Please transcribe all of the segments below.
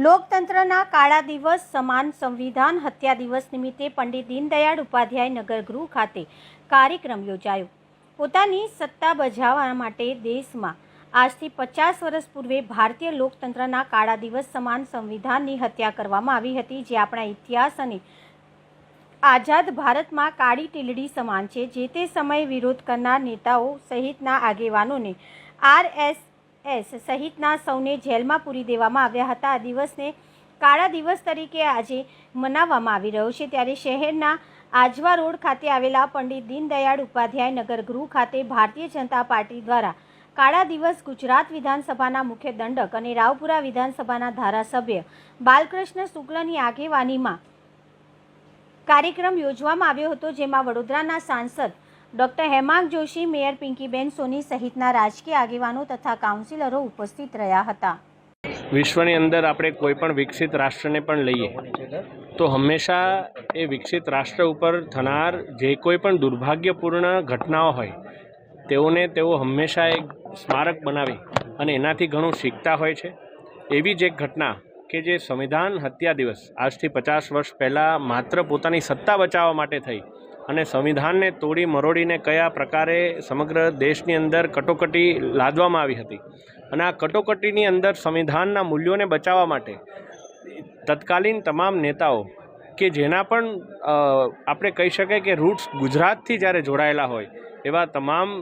લોકતંત્રના કાળા દિવસ સમાન સંવિધાન હત્યા દિવસ નિમિત્તે પંડિત દીનદયાળ ઉપાધ્યાય નગરગૃહ ખાતે કાર્યક્રમ યોજાયો। પોતાની સત્તા બજાવવા માટે દેશમાં આજથી 50 વર્ષ પૂર્વે ભારતીય લોકતંત્રના કાળા દિવસ સમાન સંવિધાનની હત્યા કરવામાં આવી હતી, જે આપણા ઇતિહાસ અને આઝાદ ભારતમાં કાળી ટીલડી સમાન છે। જે તે સમયે વિરોધ કરનાર નેતાઓ સહિતના આગેવાનોને RSS સહિતના સૌને જેલમાં પૂરી દેવામાં આવ્યા હતા। આ દિવસને કાળા દિવસ તરીકે આજે મનાવવામાં આવી રહ્યો છે। ત્યારે શહેરના આજવા રોડ ખાતે આવેલા પંડિત દીનદયાળ ઉપાધ્યાય નગરગૃહ ખાતે ભારતીય જનતા પાર્ટી દ્વારા કાળા દિવસ ગુજરાત વિધાનસભાના મુખ્ય દંડક અને રાવપુરા વિધાનસભાના ધારાસભ્ય બાલકૃષ્ણ શુક્લની આગેવાનીમાં કાર્યક્રમ યોજવામાં આવ્યો હતો, જેમાં વડોદરાના સાંસદ ડૉક્ટર હેમાંગ જોશી, મેયર પિંકીબેન સોની સહિતના રાજકીય આગેવાનો તથા કાઉન્સિલરો ઉપસ્થિત રહ્યા હતા। વિશ્વની અંદર આપણે કોઈ પણ વિકસિત રાષ્ટ્રને પણ લઈએ તો હંમેશા એ વિકસિત રાષ્ટ્ર ઉપર થનાર જે કોઈ પણ દુર્ભાગ્યપૂર્ણ ઘટનાઓ હોય તેઓ હંમેશા એક સ્મારક બનાવી અને એનાથી ઘણું શીખતા હોય છે। એવી જ એક ઘટના કે જે સંવિધાન હત્યા દિવસ આજથી 50 વર્ષ પહેલાં માત્ર પોતાની સત્તા બચાવવા માટે થઈ અને સંવિધાનને તોડી મરોડીને કયા પ્રકારે સમગ્ર દેશની અંદર કટોકટી લાદવામાં આવી હતી અને આ કટોકટીની અંદર સંવિધાનના મૂલ્યોને બચાવવા માટે તત્કાલીન તમામ નેતાઓ કે જેના પણ આપણે કહી શકાય કે રૂટ્સ ગુજરાતથી જ્યારે જોડાયેલા હોય એવા તમામ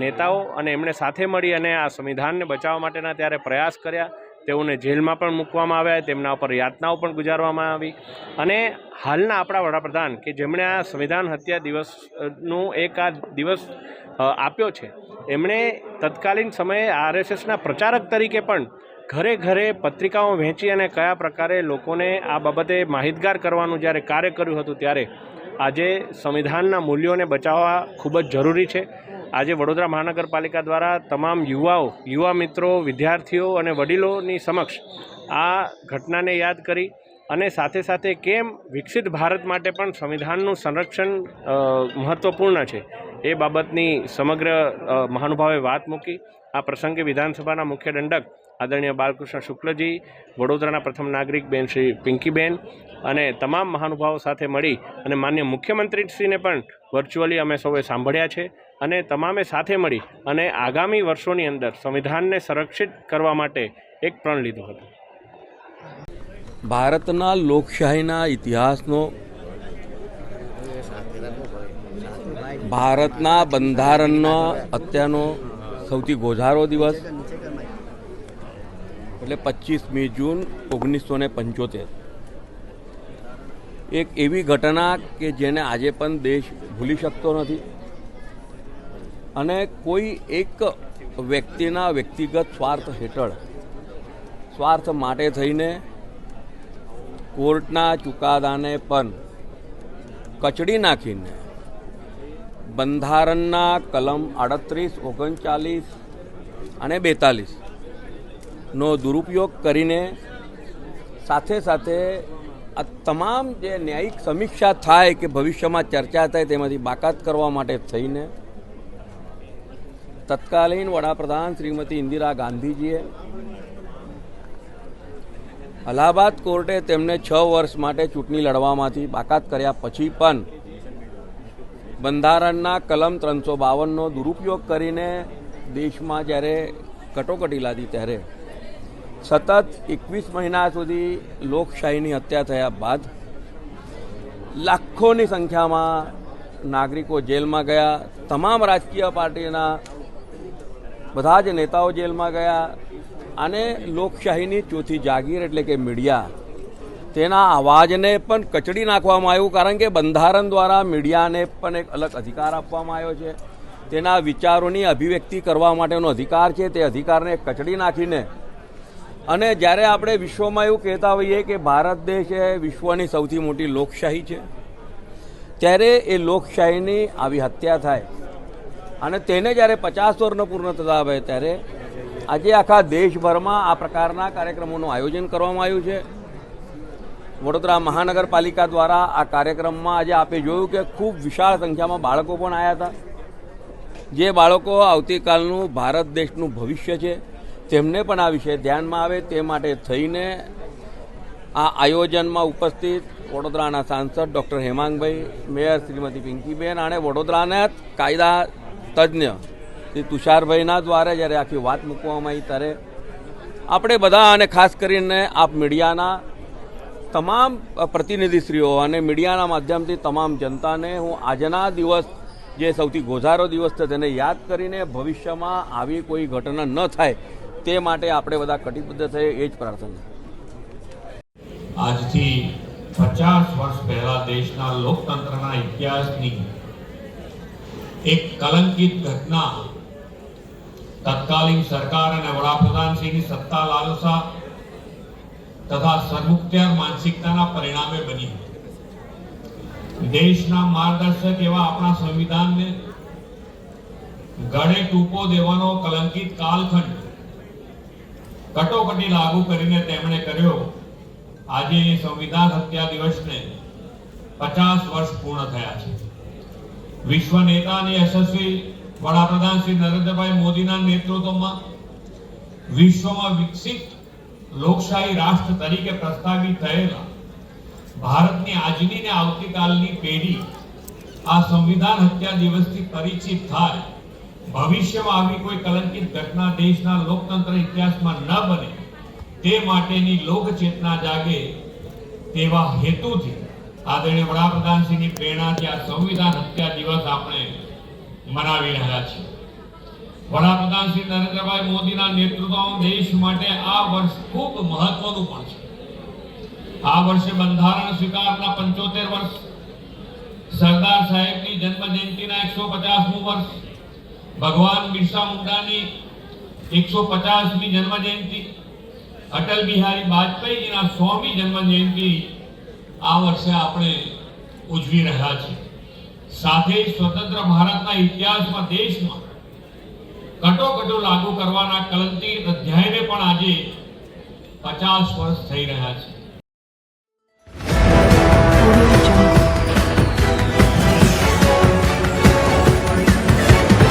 નેતાઓ અને એમણે સાથે મળી અને આ સંવિધાનને બચાવવા માટેના ત્યારે પ્રયાસ કર્યા। તેઓને જેલમાં પણ મૂકવામાં આવ્યા, તેમના ઉપર યાતનાઓ પણ ગુજારવામાં આવી અને હાલના આપણા વડાપ્રધાન કે જેમણે આ સંવિધાન હત્યા દિવસનું એક આ દિવસ આપ્યો છે, એમણે તત્કાલીન સમયે RSSના પ્રચારક તરીકે પણ ઘરે ઘરે પત્રિકાઓ વહેંચી અને કયા પ્રકારે લોકોને આ બાબતે માહિતગાર કરવાનું જ્યારે કાર્ય કર્યું હતું, ત્યારે આજે સંવિધાનના મૂલ્યોને બચાવવા ખૂબ જ જરૂરી છે। આજે વડોદરા મહાનગરપાલિકા દ્વારા તમામ યુવા મિત્રો, વિદ્યાર્થીઓ અને વડીલોની સમક્ષ આ ઘટનાને યાદ કરી અને સાથે સાથે કેમ વિકસિત ભારત માટે પણ સંવિધાનનું સંરક્ષણ મહત્ત્વપૂર્ણ છે એ બાબતની સમગ્ર મહાનુભાવે વાત મૂકી। આ પ્રસંગે વિધાનસભાના મુખ્ય દંડક આદરણીય બાલકૃષ્ણ શુક્લજી, વડોદરાના પ્રથમ નાગરિક બેન શ્રી પિંકીબેન અને તમામ મહાનુભાવો સાથે મળી અને માનનીય મુખ્યમંત્રીશ્રીને પણ વર્ચ્યુઅલી અમે સૌએ સાંભળ્યા છે અને તમામે સાથે મળી અને આગામી વર્ષોની અંદર સંવિધાનને સંરક્ષિત કરવા માટે એક પ્રણ લીધો હતો। ભારતના લોકશાહીના ઇતિહાસનો, ભારતના બંધારણનો અત્યારનો સૌથી ગોઝારો દિવસ એટલે 25મી જૂન 1975, એક એવી ઘટના કે જેને આજે પણ દેશ ભૂલી શકતો નથી અને કોઈ એક વ્યક્તિના વ્યક્તિગત સ્વાર્થ હેઠળ, સ્વાર્થ માટે થઈને કોર્ટના ચુકાદાને પણ કચડી નાખીને બંધારણના કલમ 38, 39 અને 42નો દુરુપયોગ કરીને સાથે સાથે આ તમામ જે ન્યાયિક સમીક્ષા થાય કે ભવિષ્યમાં ચર્ચા થાય તેમાંથી બાકાત કરવા માટે થઈને તત્કાલીન વડાપ્રધાન શ્રીમતી ઇન્દિરા ગાંધીજીએ અલ્હાબાદ કોર્ટે તેમને 6 વર્ષ માટે ચૂંટણી લડવામાંથી બાકાત કર્યા પછી પણ બંધારણના કલમ 352નો દુરુપયોગ કરીને દેશમાં જ્યારે કટોકટી લાદી ત્યારે સતત 21 મહિના સુધી લોકશાહીની હત્યા થયા બાદ લાખોની સંખ્યામાં નાગરિકો જેલમાં ગયા, તમામ રાજકીય પાર્ટીના બધા જ નેતાઓ જેલમાં ગયા અને લોકશાહીની ચોથી જાગીર એટલે કે મીડિયા, તેના અવાજને પણ કચડી નાખવામાં આવ્યું, કારણ કે બંધારણ દ્વારા મીડિયાને પણ એક અલગ અધિકાર આપવામાં આવ્યો છે। તેના વિચારોની અભિવ્યક્તિ કરવા માટેનો અધિકાર છે, તે અધિકારને કચડી નાખીને અને જ્યારે આપણે વિશ્વમાં એવું કહેતા હોઈએ કે ભારત દેશ એ વિશ્વની સૌથી મોટી લોકશાહી છે, ત્યારે એ લોકશાહીની આવી હત્યા થાય અને તેને જ્યારે 50 વર્ષનો પૂર્ણ થતા આવે ત્યારે આજે આખા દેશભરમાં આ પ્રકારના કાર્યક્રમોનું આયોજન કરવામાં આવ્યું છે। વડોદરા મહાનગરપાલિકા દ્વારા આ કાર્યક્રમમાં આજે આપે જોયું કે ખૂબ વિશાળ સંખ્યામાં બાળકો પણ આવ્યા હતા, જે બાળકો આવતીકાલનું ભારત દેશનું ભવિષ્ય છે તેમને પણ આ વિષય ધ્યાનમાં આવે તે માટે થઈને આ આયોજનમાં ઉપસ્થિત વડોદરાના સાંસદ ડૉક્ટર હેમાંગભાઈ, મેયર શ્રીમતી પિંકીબેન અને વડોદરાના કાયદા તજ્ઞ શ્રી તુષારભાઈના દ્વારા જ્યારે આખી વાત મૂકવામાં આવી ત્યારે આપણે બધા અને ખાસ કરીને આપ મીડિયાના તમામ પ્રતિનિધિશ્રીઓ અને મીડિયાના માધ્યમથી તમામ જનતાને હું આજના દિવસ જે સૌથી ગોઝારો દિવસ છે તેને યાદ કરીને ભવિષ્યમાં આવી કોઈ ઘટના ન થાય તે માટે આપણે બધા કટિબદ્ધ થઈએ એ જ પ્રાર્થના. આજથી 50 વર્ષ પહેલા દેશના લોકતંત્રના ઇતિહાસની એક કલંકિત ઘટના તત્કાલીન સરકાર અને વડાપ્રધાનશ્રીની સત્તા લાલસા તથા સરમુખત્યાર માનસિકતાના પરિણામે બની. દેશના માર્ગદર્શક એવા આપણા સંવિધાનને ગળે ટૂંકો દેવાનો કલંકિત કાલખંડ કટોકટી લાગુ કરીને તેમણે કર્યો. આજે સંવિધાન હત્યા દિવસને 50 વર્ષ પૂર્ણ થયા છે. વિશ્વ નેતા અને યશસ્વી વડાપ્રધાન શ્રી નરેન્દ્રભાઈ મોદીના નેતૃત્વમાં વિશ્વમાં વિકસિત લોકશાહી રાષ્ટ્ર તરીકે પ્રસ્થાપિત થયેલા ભારતની આજની ને આવતીકાલની પેઢી આ સંવિધાન હત્યા દિવસથી પરિચિત થાય, ભવિષ્યમાં આવી કોઈ કલંકિત ઘટના દેશના લોકતંત્ર ઇતિહાસમાં ન બને તે માટેની લોક ચેતના જાગે તેવા હેતુથી આદરણીય વડાપ્રધાનશ્રીની પ્રેરણાથી આ સંવિધાન હત્યા દિવસ આપણે મનાવી રહ્યા છીએ. વડાપ્રધાન શ્રી નરેન્દ્રભાઈ મોદીના નેતૃત્વમાં દેશ માટે આ વર્ષ ખૂબ મહત્વનું પણ છે. આ વર્ષે બંધારણ સ્વીકારના 75 વર્ષ, સરદાર સાહેબની જન્મ જયંતિના 150મું વર્ષ, ભગવાન બિરસા મુંડાની 150મી જન્મ જયંતિ, અટલ બિહારી વાજપેયીજીના 100મી જન્મ જયંતિ આ વર્ષે આપણે ઉજવી રહ્યા છીએ. સાથે સ્વતંત્ર ભારતના ઇતિહાસમાં દેશમાં કટોકટો લાગુ કરવાના કલંકિત અધ્યાયને પણ આજે 50 વર્ષ થઈ રહ્યા છે.